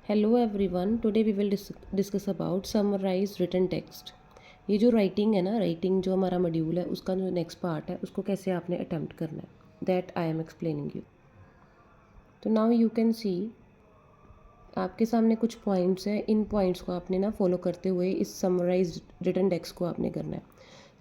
Hello everyone, today we will discuss about summarize written text. ये जो writing है ना, राइटिंग जो हमारा मॉड्यूल है उसका जो नेक्स्ट पार्ट है उसको कैसे आपने अटेम्प्ट करना है, that I am explaining you. तो नाउ यू कैन सी आपके सामने कुछ पॉइंट्स हैं। इन पॉइंट्स को आपने ना फॉलो करते हुए इस समराइज रिटन टेक्स्ट को आपने करना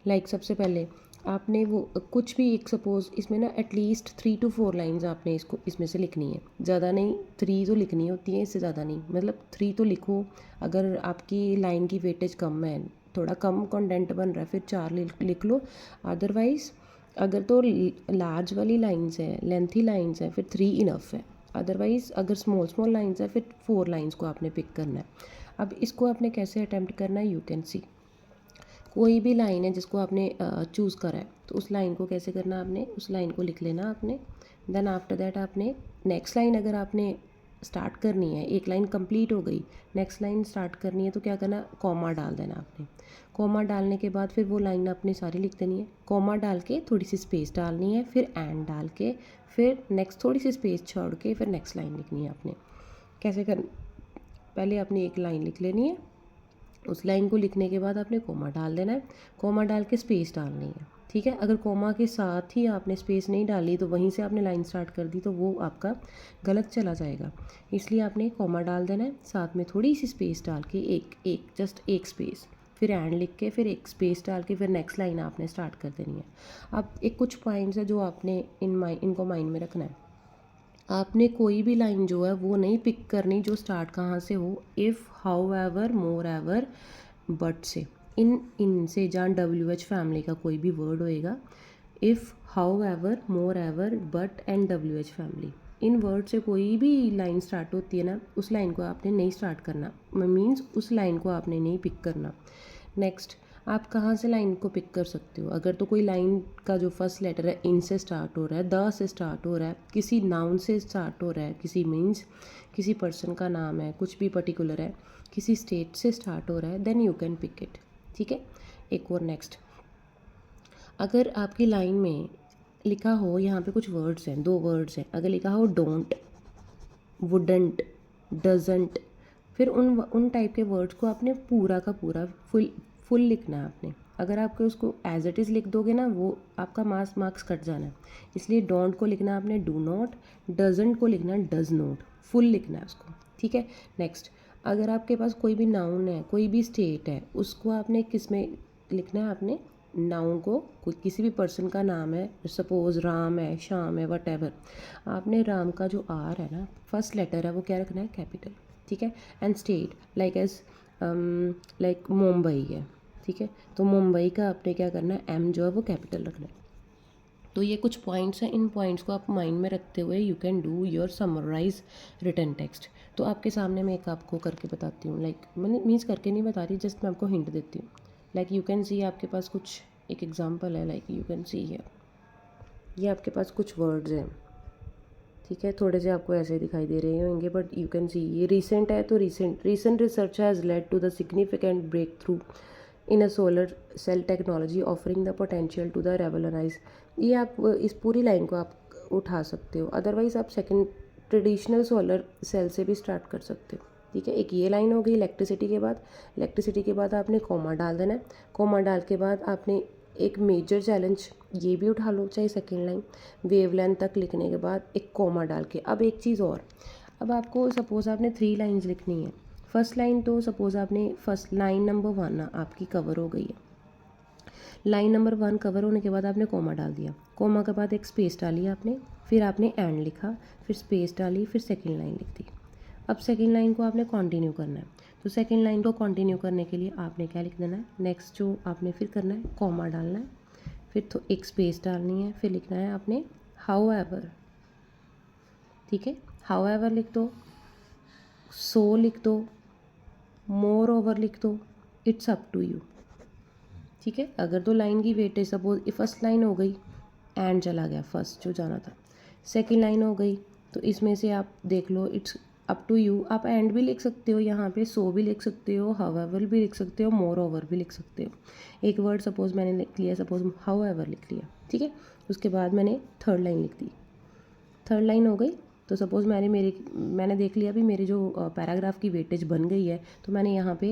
है। सबसे पहले आपने वो कुछ भी एक सपोज़ इसमें ना एटलीस्ट 3 to 4 लाइंस आपने इसको इसमें से लिखनी है। ज़्यादा नहीं, 3 तो लिखनी होती है, इससे ज़्यादा नहीं, मतलब 3 तो लिखो। अगर आपकी लाइन की वेटेज कम है, थोड़ा कम कंटेंट बन रहा है, फिर 4 लिख लो। अदरवाइज़ अगर तो लार्ज वाली लाइंस है, लेंथी लाइंस है, फिर 3 इनफ है। अदरवाइज़ अगर स्मॉल स्मॉल लाइंस है फिर 4 लाइंस को आपने पिक करना है। अब इसको आपने कैसे अटैम्प्ट करना है, यू कैन सी। कोई भी लाइन है जिसको आपने चूज़ करा है, तो उस लाइन को कैसे करना है, आपने उस लाइन को लिख लेना आपने। देन आफ्टर दैट आपने नेक्स्ट लाइन अगर आपने स्टार्ट करनी है, एक लाइन कंप्लीट हो गई, नेक्स्ट लाइन स्टार्ट करनी है, तो क्या करना, कॉमा डाल देना आपने। कॉमा डालने के बाद फिर वो लाइन आपने सारी लिख देनी है। कॉमा डाल के थोड़ी सी स्पेस डालनी है, फिर एंड डाल के फिर नेक्स्ट थोड़ी सी स्पेस छोड़ के फिर नेक्स्ट लाइन लिखनी है आपने। कैसे कर, पहले आपने एक लाइन लिख लेनी है, उस लाइन को लिखने के बाद आपने कोमा डाल देना है। कोमा डाल के स्पेस डालनी है, ठीक है। अगर कोमा के साथ ही आपने स्पेस नहीं डाली तो वहीं से आपने लाइन स्टार्ट कर दी तो वो आपका गलत चला जाएगा। इसलिए आपने कोमा डाल देना है, साथ में थोड़ी सी स्पेस डाल के जस्ट एक स्पेस, फिर एंड लिख के फिर एक स्पेस डाल के फिर नेक्स्ट लाइन आपने स्टार्ट कर देनी है। अब एक कुछ पॉइंट्स है जो आपने इनको माइंड में रखना है। आपने कोई भी लाइन जो है वो नहीं पिक करनी जो स्टार्ट कहाँ से हो, if, how ever, more ever, but से। इन से जहाँ WH फैमिली का कोई भी वर्ड होएगा, if, how ever, more ever, but and WH family, in word से कोई भी लाइन स्टार्ट होती है ना, उस लाइन को आपने नहीं स्टार्ट करना, मीन्स उस लाइन को आपने नहीं पिक करना। नेक्स्ट, आप कहाँ से लाइन को पिक कर सकते हो, अगर तो कोई लाइन का जो फर्स्ट लेटर है इन से स्टार्ट हो रहा है, द से स्टार्ट हो रहा है, किसी नाउन से स्टार्ट हो रहा है, किसी मीन्स किसी पर्सन का नाम है, कुछ भी पर्टिकुलर है, किसी स्टेट से स्टार्ट हो रहा है, then you can pick it, ठीक है। एक और नेक्स्ट, अगर आपकी लाइन में लिखा हो, यहाँ पे कुछ वर्ड्स हैं, 2 वर्ड्स हैं, अगर लिखा हो डोंट, वुडंट, डजंट, फिर उन टाइप के वर्ड्स को आपने पूरा का पूरा फुल लिखना है आपने। अगर आपके उसको एज इट इज़ लिख दोगे ना, वो आपका मार्क्स कट जाना है। इसलिए डोंट को लिखना आपने डू नॉट, डजंट को लिखना डज नॉट, फुल लिखना है उसको, ठीक है। नेक्स्ट, अगर आपके पास कोई भी नाउन है, कोई भी स्टेट है, उसको आपने किस में लिखना है, आपने नाउन को, कोई किसी भी पर्सन का नाम है, सपोज़ राम है, श्याम है, वट एवर, आपने राम का जो आर है ना, फर्स्ट लेटर है, वो क्या रखना है, कैपिटल, ठीक है। एंड स्टेट लाइक मुंबई है, ठीक है, तो मुंबई का आपने क्या करना है, एम जो है वो कैपिटल रखना है। तो ये कुछ पॉइंट्स हैं, इन पॉइंट्स को आप माइंड में रखते हुए you can do your summarize written text. तो आपके सामने मैं एक आपको करके बताती हूँ, मैंने मीन्स करके नहीं बता रही, जस्ट मैं आपको हिंट देती हूँ। यू कैन सी, आपके पास कुछ एक एग्जांपल है, यू कैन सी है, ये आपके पास कुछ वर्ड्स हैं, ठीक है, थोड़े से आपको ऐसे दिखाई दे रहे होंगे, बट यू कैन सी ये रिसेंट है, तो recent research has led to the significant breakthrough in a solar cell technology offering the potential to the revolutionise. ये आप इस पूरी लाइन को आप उठा सकते हो, अदरवाइज़ आप सेकंड ट्रेडिशनल सोलर सेल से भी स्टार्ट कर सकते हो, ठीक है। एक ये लाइन हो गई इलेक्ट्रिसिटी के बाद। इलेक्ट्रिसिटी के बाद आपने कॉमा डाल देना है। कॉमा डाल के बाद आपने एक मेजर चैलेंज ये भी उठा लो, चाहे सेकेंड लाइन वेवलेंथ तक लिखने के बाद एक कॉमा डाल के। अब एक चीज़ और, अब आपको सपोज़ आपने 3 लाइन्स लिखनी है। फर्स्ट लाइन तो सपोज़ आपने फर्स्ट लाइन नंबर 1 आपकी कवर हो गई है। लाइन नंबर 1 कवर होने के बाद आपने कॉमा डाल दिया, कॉमा के बाद एक स्पेस डाली आपने, फिर आपने एंड लिखा, फिर स्पेस डाली, फिर सेकेंड लाइन लिख दी। अब सेकेंड लाइन को आपने कंटिन्यू करना है, तो सेकेंड लाइन को कंटिन्यू करने के लिए आपने क्या लिख देना है, नेक्स्ट जो आपने फिर करना है, कॉमा डालना है, फिर तो एक स्पेस डालनी है, फिर लिखना है आपने हाउ एवर, ठीक है। हाउ एवर लिख दो, सो लिख दो, मोर ओवर लिख दो, इट्स अप टू यू, ठीक है। अगर तो लाइन की वेट है, सपोज फर्स्ट लाइन हो गई, एंड चला गया फर्स्ट जो जाना था, सेकेंड लाइन हो गई, तो इसमें से आप देख लो, इट्स अप टू यू। आप एंड भी लिख सकते हो, यहाँ पे सो भी लिख सकते हो, हाउएवर भी लिख सकते हो, मोर ओवर भी लिख सकते हो। एक वर्ड सपोज मैंने लिख लिया, सपोज हाउएवर लिख लिया, ठीक है। उसके बाद मैंने थर्ड लाइन लिख दी, थर्ड लाइन हो गई, तो सपोज़ मैंने देख लिया भी मेरे जो पैराग्राफ की वेटेज बन गई है, तो मैंने यहाँ पे